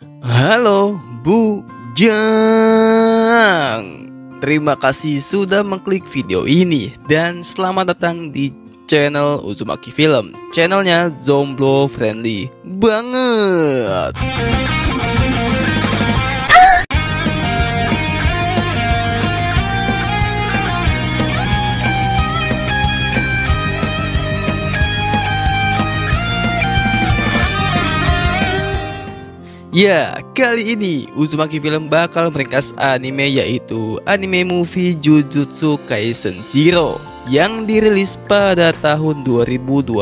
Halo Bujang. Terima kasih sudah mengklik video ini dan selamat datang di channel Uzumaki Film. Channelnya Zomblo friendly banget. Ya, kali ini Uzumaki Film bakal meringkas anime yaitu anime movie Jujutsu Kaisen Zero yang dirilis pada tahun 2021.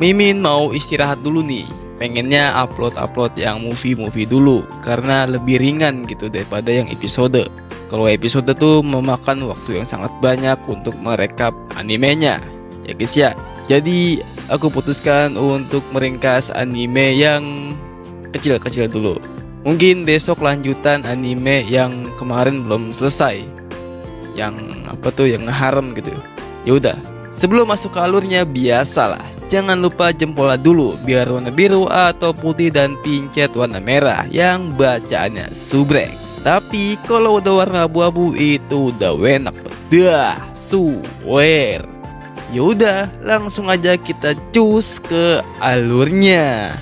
Mimin mau istirahat dulu nih. Pengennya upload yang movie dulu karena lebih ringan gitu daripada yang episode. Kalau episode tuh memakan waktu yang sangat banyak untuk merekap animenya. Ya guys ya. Jadi aku putuskan untuk meringkas anime yang kecil-kecil dulu. Mungkin besok lanjutan anime yang kemarin belum selesai. Yang yang harem gitu. Ya udah, sebelum masuk ke alurnya biasalah. Jangan lupa jempolnya dulu biar warna biru atau putih dan pincet warna merah yang bacaannya subrek. Tapi kalau udah warna abu-abu itu udah enak dah, swear. Yaudah, langsung aja kita cus ke alurnya.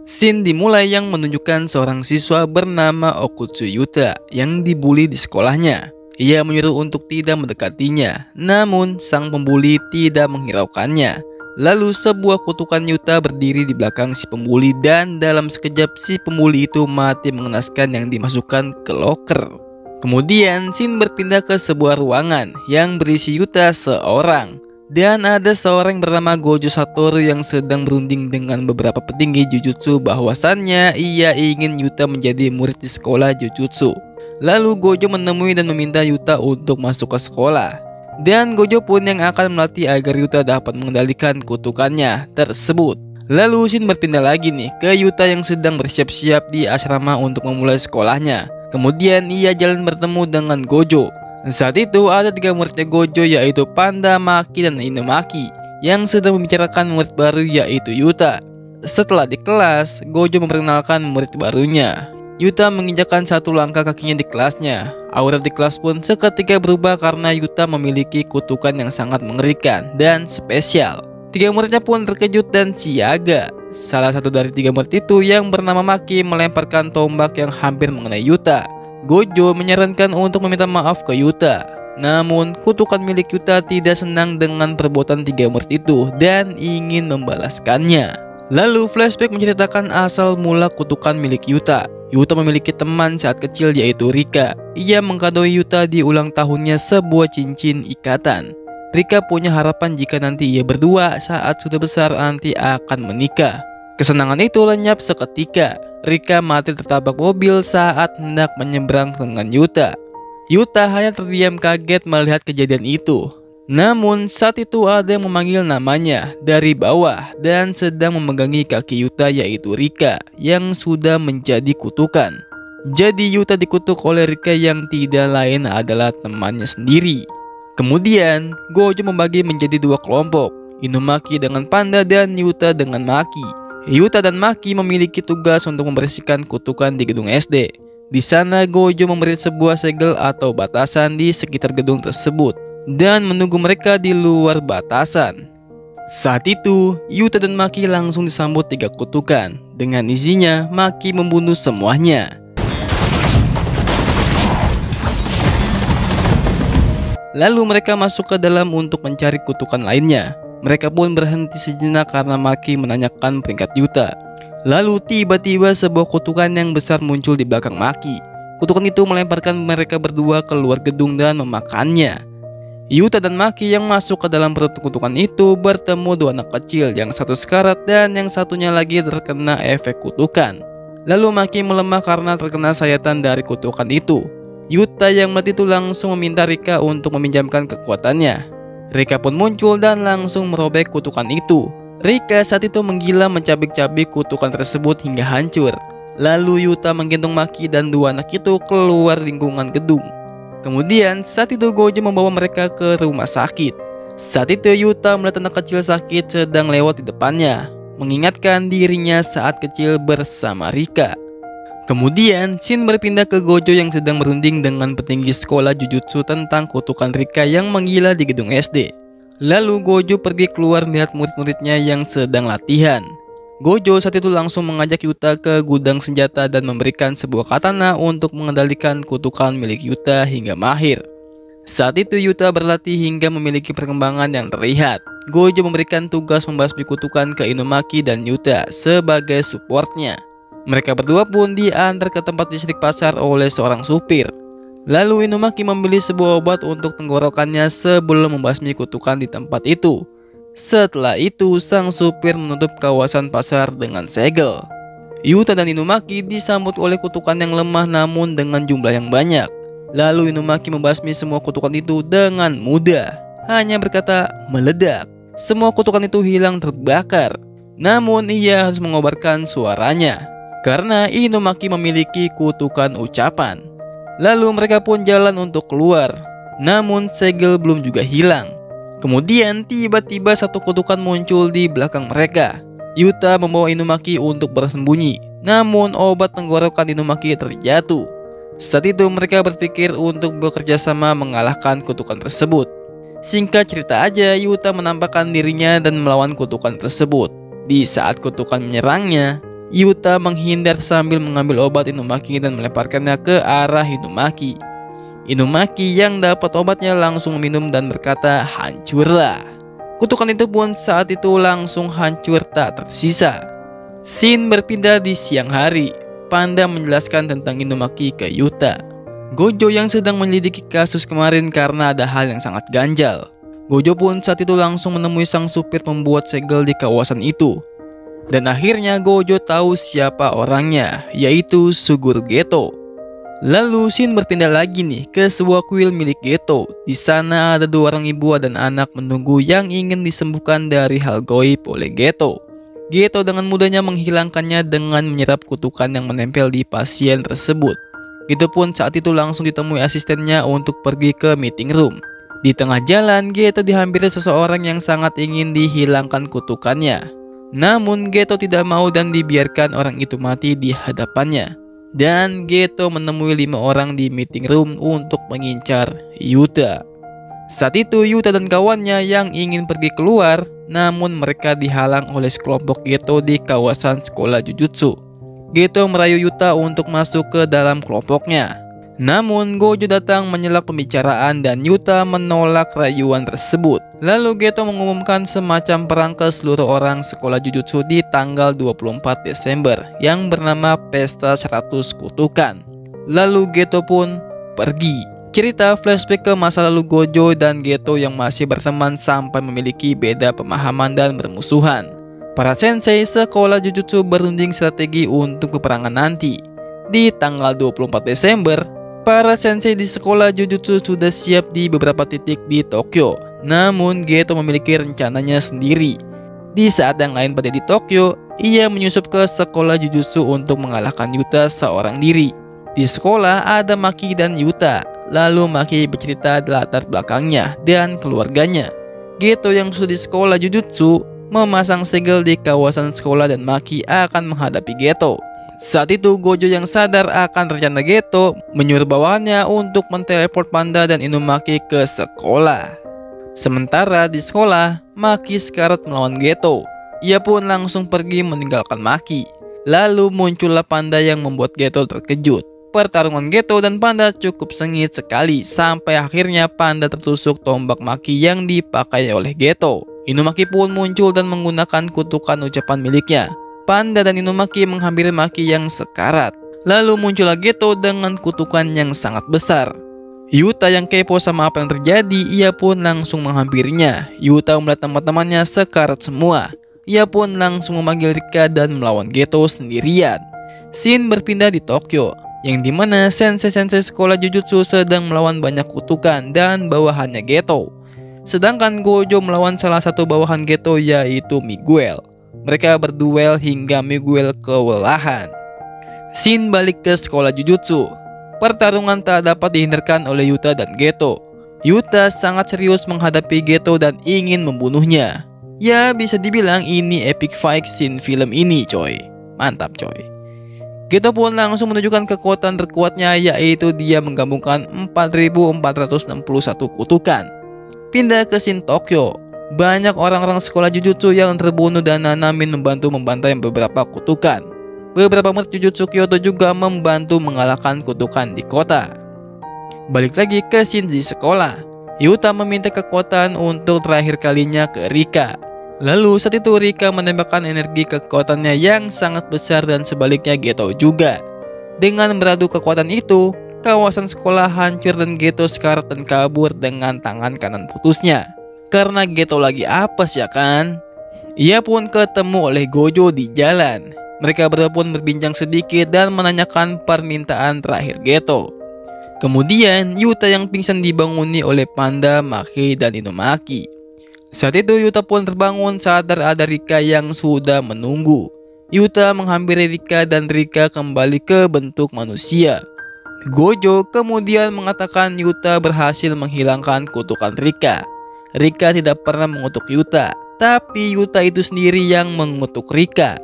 Scene dimulai yang menunjukkan seorang siswa bernama Okutsu Yuta yang dibully di sekolahnya. Ia menyuruh untuk tidak mendekatinya, namun sang pembuli tidak menghiraukannya. Lalu sebuah kutukan Yuta berdiri di belakang si pembuli dan dalam sekejap si pembuli itu mati mengenaskan yang dimasukkan ke loker. Kemudian scene berpindah ke sebuah ruangan yang berisi Yuta seorang. Dan ada seorang bernama Gojo Satoru yang sedang berunding dengan beberapa petinggi Jujutsu bahwasannya ia ingin Yuta menjadi murid di sekolah Jujutsu. Lalu Gojo menemui dan meminta Yuta untuk masuk ke sekolah. Dan Gojo pun yang akan melatih agar Yuta dapat mengendalikan kutukannya tersebut. Lalu scene berpindah lagi nih ke Yuta yang sedang bersiap-siap di asrama untuk memulai sekolahnya. Kemudian ia jalan bertemu dengan Gojo. Saat itu ada 3 muridnya Gojo yaitu Panda, Maki, dan Inumaki yang sedang membicarakan murid baru yaitu Yuta. Setelah di kelas, Gojo memperkenalkan murid barunya. Yuta menginjakkan 1 langkah kakinya di kelasnya. Aura di kelas pun seketika berubah karena Yuta memiliki kutukan yang sangat mengerikan dan spesial. 3 muridnya pun terkejut dan siaga. Salah satu dari 3 murid itu yang bernama Maki melemparkan tombak yang hampir mengenai Yuta. Gojo menyarankan untuk meminta maaf ke Yuta. Namun kutukan milik Yuta tidak senang dengan perbuatan 3 murid itu dan ingin membalaskannya. Lalu flashback menceritakan asal mula kutukan milik Yuta. Yuta memiliki teman saat kecil yaitu Rika. Ia mengkadoi Yuta di ulang tahunnya sebuah cincin ikatan. Rika punya harapan jika nanti ia berdua saat sudah besar nanti akan menikah. Kesenangan itu lenyap seketika. Rika mati tertabrak mobil saat hendak menyeberang dengan Yuta. Yuta hanya terdiam kaget melihat kejadian itu. Namun saat itu ada yang memanggil namanya dari bawah dan sedang memegangi kaki Yuta yaitu Rika yang sudah menjadi kutukan. Jadi Yuta dikutuk oleh Rika yang tidak lain adalah temannya sendiri. Kemudian, Gojo membagi menjadi 2 kelompok, Inumaki dengan Panda dan Yuta dengan Maki. Yuta dan Maki memiliki tugas untuk membersihkan kutukan di gedung SD. Di sana, Gojo memberi sebuah segel atau batasan di sekitar gedung tersebut dan menunggu mereka di luar batasan. Saat itu, Yuta dan Maki langsung disambut 3 kutukan. Dengan isinya, Maki membunuh semuanya. Lalu mereka masuk ke dalam untuk mencari kutukan lainnya. Mereka pun berhenti sejenak karena Maki menanyakan peringkat Yuta. Lalu tiba-tiba sebuah kutukan yang besar muncul di belakang Maki. Kutukan itu melemparkan mereka berdua keluar gedung dan memakannya. Yuta dan Maki yang masuk ke dalam perut kutukan itu bertemu 2 anak kecil, yang satu sekarat dan yang satunya lagi terkena efek kutukan. Lalu Maki melemah karena terkena sayatan dari kutukan itu. Yuta yang mati itu langsung meminta Rika untuk meminjamkan kekuatannya. Rika pun muncul dan langsung merobek kutukan itu. Rika saat itu menggila mencabik-cabik kutukan tersebut hingga hancur. Lalu Yuta menggendong Maki dan 2 anak itu keluar lingkungan gedung. Kemudian saat itu Gojo membawa mereka ke rumah sakit. Saat itu Yuta melihat anak kecil sakit sedang lewat di depannya, mengingatkan dirinya saat kecil bersama Rika. Kemudian Shin berpindah ke Gojo yang sedang berunding dengan petinggi sekolah Jujutsu tentang kutukan Rika yang menggila di gedung SD. Lalu Gojo pergi keluar melihat murid-muridnya yang sedang latihan. Gojo saat itu langsung mengajak Yuta ke gudang senjata dan memberikan sebuah katana untuk mengendalikan kutukan milik Yuta hingga mahir. Saat itu Yuta berlatih hingga memiliki perkembangan yang terlihat. Gojo memberikan tugas membasmi kutukan ke Inumaki dan Yuta sebagai supportnya. Mereka berdua pun diantar ke tempat listrik pasar oleh seorang supir. Lalu Inumaki membeli sebuah obat untuk tenggorokannya sebelum membasmi kutukan di tempat itu. Setelah itu sang supir menutup kawasan pasar dengan segel. Yuta dan Inumaki disambut oleh kutukan yang lemah namun dengan jumlah yang banyak. Lalu Inumaki membasmi semua kutukan itu dengan mudah. Hanya berkata meledak. Semua kutukan itu hilang terbakar. Namun ia harus mengobarkan suaranya karena Inumaki memiliki kutukan ucapan. Lalu mereka pun jalan untuk keluar. Namun segel belum juga hilang. Kemudian tiba-tiba satu kutukan muncul di belakang mereka. Yuta membawa Inumaki untuk bersembunyi. Namun obat tenggorokan Inumaki terjatuh. Saat itu mereka berpikir untuk bekerja sama mengalahkan kutukan tersebut. Singkat cerita aja, Yuta menampakkan dirinya dan melawan kutukan tersebut. Di saat kutukan menyerangnya, Yuta menghindar sambil mengambil obat Inumaki dan melemparkannya ke arah Inumaki. Inumaki yang dapat obatnya langsung meminum dan berkata, "Hancurlah." Kutukan itu pun saat itu langsung hancur tak tersisa. Scene berpindah di siang hari. Panda menjelaskan tentang Inumaki ke Yuta. Gojo yang sedang menyelidiki kasus kemarin karena ada hal yang sangat ganjal. Gojo pun saat itu langsung menemui sang supir pembuat segel di kawasan itu. Dan akhirnya Gojo tahu siapa orangnya, yaitu Suguru Geto. Lalu Shin berpindah lagi nih ke sebuah kuil milik Geto. Di sana ada dua orang ibu dan anak menunggu yang ingin disembuhkan dari hal goib oleh Geto. Geto dengan mudahnya menghilangkannya dengan menyerap kutukan yang menempel di pasien tersebut. Geto pun saat itu langsung ditemui asistennya untuk pergi ke meeting room. Di tengah jalan, Geto dihampiri seseorang yang sangat ingin dihilangkan kutukannya. Namun Geto tidak mau dan dibiarkan orang itu mati di hadapannya. Dan Geto menemui 5 orang di meeting room untuk mengincar Yuta. Saat itu Yuta dan kawannya yang ingin pergi keluar, namun mereka dihalang oleh sekelompok Geto di kawasan sekolah Jujutsu. Geto merayu Yuta untuk masuk ke dalam kelompoknya. Namun Gojo datang menyela pembicaraan dan Yuta menolak rayuan tersebut. Lalu Geto mengumumkan semacam perang ke seluruh orang sekolah Jujutsu di tanggal 24 Desember yang bernama Pesta 100 Kutukan. Lalu Geto pun pergi. Cerita flashback ke masa lalu Gojo dan Geto yang masih berteman sampai memiliki beda pemahaman dan bermusuhan. Para sensei sekolah Jujutsu berunding strategi untuk peperangan nanti. Di tanggal 24 Desember, para sensei di sekolah Jujutsu sudah siap di beberapa titik di Tokyo. Namun Geto memiliki rencananya sendiri. Di saat yang lain pada di Tokyo, ia menyusup ke sekolah Jujutsu untuk mengalahkan Yuta seorang diri. Di sekolah ada Maki dan Yuta. Lalu Maki bercerita latar belakangnya dan keluarganya. Geto yang sudah di sekolah Jujutsu memasang segel di kawasan sekolah dan Maki akan menghadapi Geto. Saat itu Gojo yang sadar akan rencana Geto menyuruh bawahannya untuk menteleport Panda dan Inumaki ke sekolah. Sementara di sekolah, Maki sekarat melawan Geto. Ia pun langsung pergi meninggalkan Maki. Lalu muncullah Panda yang membuat Geto terkejut. Pertarungan Geto dan Panda cukup sengit sekali sampai akhirnya Panda tertusuk tombak Maki yang dipakai oleh Geto. Inumaki pun muncul dan menggunakan kutukan ucapan miliknya. Panda dan Inumaki menghampiri Maki yang sekarat. Lalu muncullah Geto dengan kutukan yang sangat besar. Yuta yang kepo sama apa yang terjadi, ia pun langsung menghampirinya. Yuta melihat teman-temannya sekarat semua. Ia pun langsung memanggil Rika dan melawan Geto sendirian. Scene berpindah di Tokyo, yang dimana sensei-sensei sekolah Jujutsu sedang melawan banyak kutukan dan bawahannya Geto. Sedangkan Gojo melawan salah satu bawahan Geto yaitu Miguel. Mereka berduel hingga Miguel kewalahan. Shin balik ke sekolah Jujutsu. Pertarungan tak dapat dihindarkan oleh Yuta dan Geto. Yuta sangat serius menghadapi Geto dan ingin membunuhnya. Ya, bisa dibilang ini epic fight scene film ini, coy. Mantap, coy. Geto pun langsung menunjukkan kekuatan terkuatnya, yaitu dia menggabungkan 4.461 kutukan. Pindah ke scene Tokyo. Banyak orang-orang sekolah Jujutsu yang terbunuh dan Nanamin membantu membantai beberapa kutukan. Beberapa murid Jujutsu Kyoto juga membantu mengalahkan kutukan di kota. Balik lagi ke scene di sekolah. Yuta meminta kekuatan untuk terakhir kalinya ke Rika. Lalu saat itu Rika menembakkan energi kekuatannya yang sangat besar dan sebaliknya Geto juga. Dengan beradu kekuatan itu, kawasan sekolah hancur dan Geto sekarat dan kabur dengan tangan kanan putusnya. Karena Geto lagi apes ya kan? Ia pun ketemu oleh Gojo di jalan. Mereka berdua pun berbincang sedikit dan menanyakan permintaan terakhir Geto. Kemudian Yuta yang pingsan dibanguni oleh Panda, Maki, dan Inumaki. Saat itu Yuta pun terbangun sadar ada Rika yang sudah menunggu. Yuta menghampiri Rika dan Rika kembali ke bentuk manusia. Gojo kemudian mengatakan Yuta berhasil menghilangkan kutukan Rika. Rika tidak pernah mengutuk Yuta, tapi Yuta itu sendiri yang mengutuk Rika.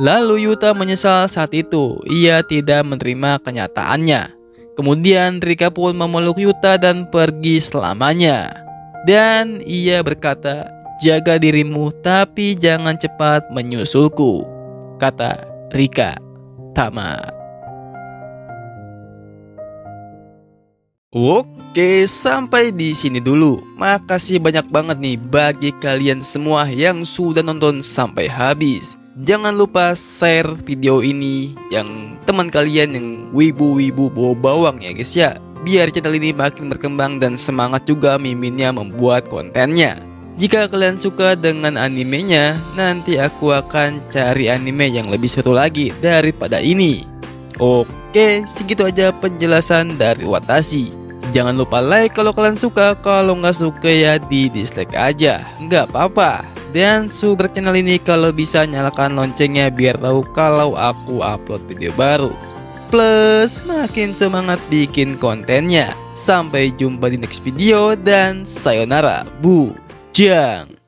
Lalu Yuta menyesal saat itu, ia tidak menerima kenyataannya. Kemudian Rika pun memeluk Yuta dan pergi selamanya. Dan ia berkata, "Jaga dirimu tapi jangan cepat menyusulku," kata Rika. Tamat. Oke, sampai di sini dulu. Makasih banyak banget nih bagi kalian semua yang sudah nonton sampai habis. Jangan lupa share video ini yang teman kalian yang wibu-wibu bawa bawang ya guys ya. Biar channel ini makin berkembang dan semangat juga miminnya membuat kontennya. Jika kalian suka dengan animenya, nanti aku akan cari anime yang lebih seru lagi daripada ini. Oke, segitu aja penjelasan dari Watashi. Jangan lupa like kalau kalian suka, kalau nggak suka ya di dislike aja, nggak apa-apa. Dan subscribe channel ini kalau bisa, nyalakan loncengnya biar tahu kalau aku upload video baru. Plus makin semangat bikin kontennya. Sampai jumpa di next video dan sayonara bujang.